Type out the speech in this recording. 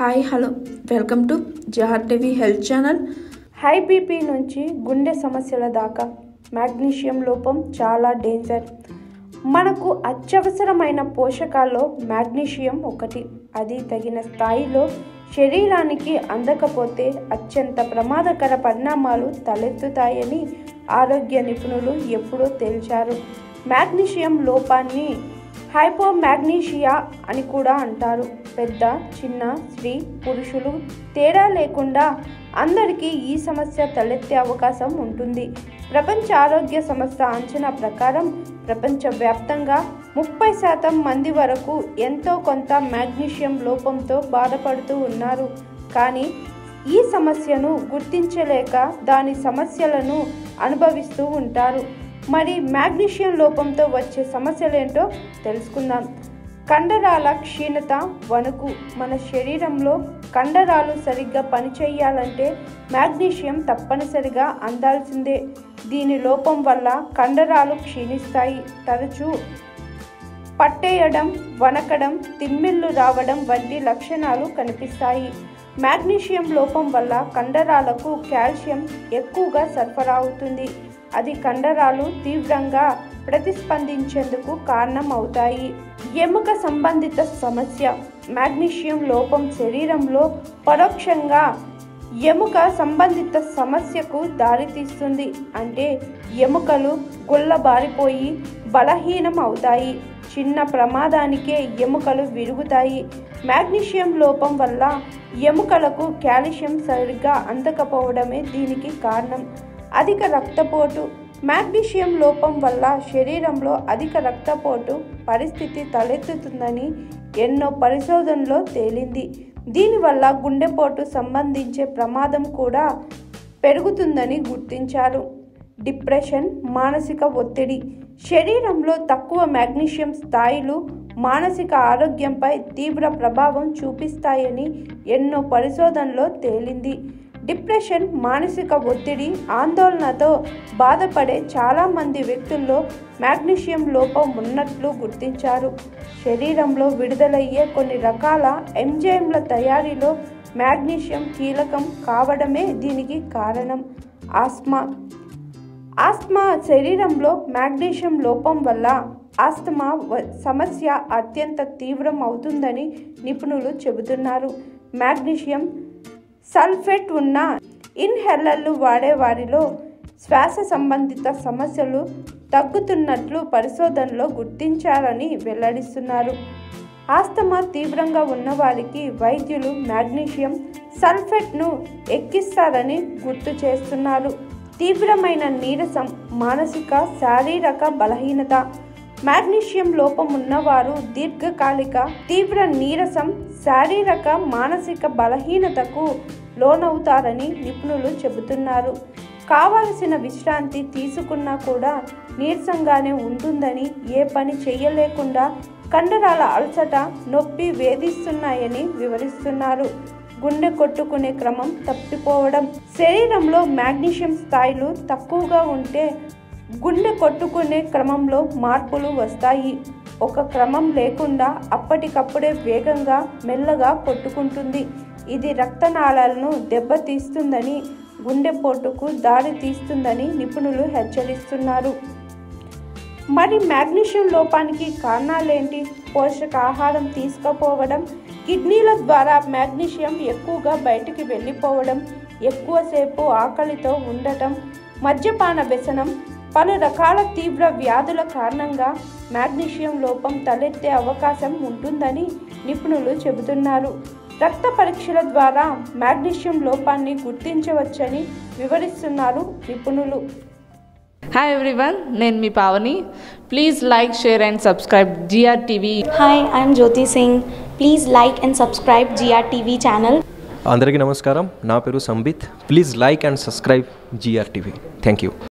Hi hello welcome to జహర్ TV health channel. High BP నుంచి గుండె సమస్యల దాకా మ్యాగ్నీషియం లోపం చాలా డేంజర్. మనకు అత్యవసరమైన పోషకాల్లో మ్యాగ్నీషియం ఒకటి. అది తగిన స్థాయిలో శరీరానికి అందకపోతే అత్యంత ప్రమాదకర పరిణామాలు తలెత్తుతాయని ఆరోగ్య నిపుణులు ఎప్పుడో తేల్చారు. మ్యాగ్నీషియం లోపాన్ని హైపోమాగ్నీషియా అని కూడా అంటారు. పెద్ద, చిన్న, స్త్రీ, పురుషులు తేడా లేకుండా అందరికీ ఈ సమస్య తలెత్తే అవకాశం ఉంటుంది. ప్రపంచ ఆరోగ్య సంస్థ అంచనా ప్రకారం ప్రపంచవ్యాప్తంగా 30% మంది వరకు ఎంతో కొంత మ్యాగ్నీషియం లోపంతో బాధపడుతూ ఉన్నారు. కానీ ఈ సమస్యను గుర్తించలేక దాని సమస్యలను అనుభవిస్తూ ఉంటారు. మరి మ్యాగ్నీషియం లోపంతో వచ్చే సమస్యలేంటో తెలుసుకుందాం. కండరాల క్షీణత, వణుకు. మన శరీరంలో కండరాలు సరిగ్గా పనిచేయాలంటే మ్యాగ్నీషియం తప్పనిసరిగా అందాల్సిందే. దీని లోపం వల్ల కండరాలు క్షీణిస్తాయి. తరచూ పట్టేయడం, వణకడం, తిమ్మిళ్ళు రావడం వంటి లక్షణాలు కనిపిస్తాయి. మ్యాగ్నీషియం లోపం వల్ల కండరాలకు కాల్షియం ఎక్కువగా సరఫరా అవుతుంది. అది కండరాలు తీవ్రంగా ప్రతిస్పందించేందుకు కారణం అవుతాయి. ఎముక సంబంధిత సమస్య. మ్యాగ్నీషియం లోపం శరీరంలో పరోక్షంగా ఎముక సంబంధిత సమస్యకు దారితీస్తుంది. అంటే ఎముకలు గుల్లబారిపోయి బలహీనం అవుతాయి. చిన్న ప్రమాదానికే ఎముకలు విరుగుతాయి. మ్యాగ్నీషియం లోపం వల్ల ఎముకలకు కాల్షియం సరిగ్గా అందకపోవడమే దీనికి కారణం. అధిక రక్తపోటు. మ్యాగ్నీషియం లోపం వల్ల శరీరంలో అధిక రక్తపోటు పరిస్థితి తలెత్తుతుందని ఎన్నో పరిశోధనలో తేలింది. దీనివల్ల గుండెపోటు సంబంధించే ప్రమాదం కూడా పెరుగుతుందని గుర్తించారు. డిప్రెషన్, మానసిక ఒత్తిడి. శరీరంలో తక్కువ మ్యాగ్నీషియం స్థాయిలు మానసిక ఆరోగ్యంపై తీవ్ర ప్రభావం చూపిస్తాయని ఎన్నో పరిశోధనలో తేలింది. డిప్రెషన్, మానసిక ఒత్తిడి, ఆందోళనతో బాధపడే చాలామంది వ్యక్తుల్లో మ్యాగ్నీషియం లోపం ఉన్నట్లు గుర్తించారు. శరీరంలో విడుదలయ్యే కొన్ని రకాల ఎంజైమ్ల తయారీలో మ్యాగ్నీషియం కీలకం కావడమే దీనికి కారణం. ఆస్మా. శరీరంలో మ్యాగ్నీషియం లోపం వల్ల ఆస్తమా సమస్య అత్యంత తీవ్రం అవుతుందని నిపుణులు చెబుతున్నారు. మ్యాగ్నీషియం సల్ఫేట్ ఉన్న ఇన్హేలర్లు వాడే వారిలో శ్వాస సంబంధిత సమస్యలు తగ్గుతున్నట్లు పరిశోధనలో గుర్తించారని వెల్లడిస్తున్నారు. ఆస్తమా తీవ్రంగా ఉన్నవారికి వైద్యులు మ్యాగ్నీషియం సల్ఫేట్ను ఎక్కిస్తారని గుర్తు చేస్తున్నారు. తీవ్రమైన నీరసం, మానసిక శారీరక బలహీనత. మ్యాగ్నీషియం లోపం ఉన్నవారు దీర్ఘకాలిక తీవ్ర నీరసం, శారీరక మానసిక బలహీనతకు లోనవుతారని నిపుణులు చెబుతున్నారు. కావలసిన విశ్రాంతి తీసుకున్నా కూడా నీరసంగానే ఉంటుందని, ఏ పని చేయలేకుండా కండరాల అలసట, నొప్పి వేధిస్తున్నాయని వివరిస్తున్నారు. గుండె కొట్టుకునే క్రమం తప్పిపోవడం. శరీరంలో మ్యాగ్నీషియం స్థాయిలు తక్కువగా ఉంటే గుండె కొట్టుకునే క్రమంలో మార్పులు వస్తాయి. ఒక క్రమం లేకుండా అప్పటికప్పుడే వేగంగా, మెల్లగా కొట్టుకుంటుంది. ఇది రక్తనాళాలను దెబ్బతీస్తుందని, గుండెపోటుకు దారి తీస్తుందని నిపుణులు హెచ్చరిస్తున్నారు. మరి మ్యాగ్నీషియం లోపానికి కారణాలేంటి? పోషకాహారం తీసుకోపోవడం, కిడ్నీల ద్వారా మ్యాగ్నీషియం ఎక్కువగా బయటికి వెళ్ళిపోవడం, ఎక్కువసేపు ఆకలితో ఉండటం, మద్యపాన వ్యసనం, పలు రకాల తీవ్ర వ్యాధుల కారణంగా మ్యాగ్నీషియం లోపం తలెత్తే అవకాశం ఉంటుందని నిపుణులు చెబుతున్నారు. రక్త పరీక్షల ద్వారా మ్యాగ్నీషియం లోపాన్ని గుర్తించవచ్చని వివరిస్తున్నారు నిపుణులు. హాయ్ ఎవ్రీవన్, నేను మీ Pavani. Please like, share and subscribe GR TV. Hi, I'm Jyoti Singh. Please like and subscribe GR TV channel. అందరికీ నమస్కారం. నా పేరు Sambit. Please like and subscribe GR TV. Thank you.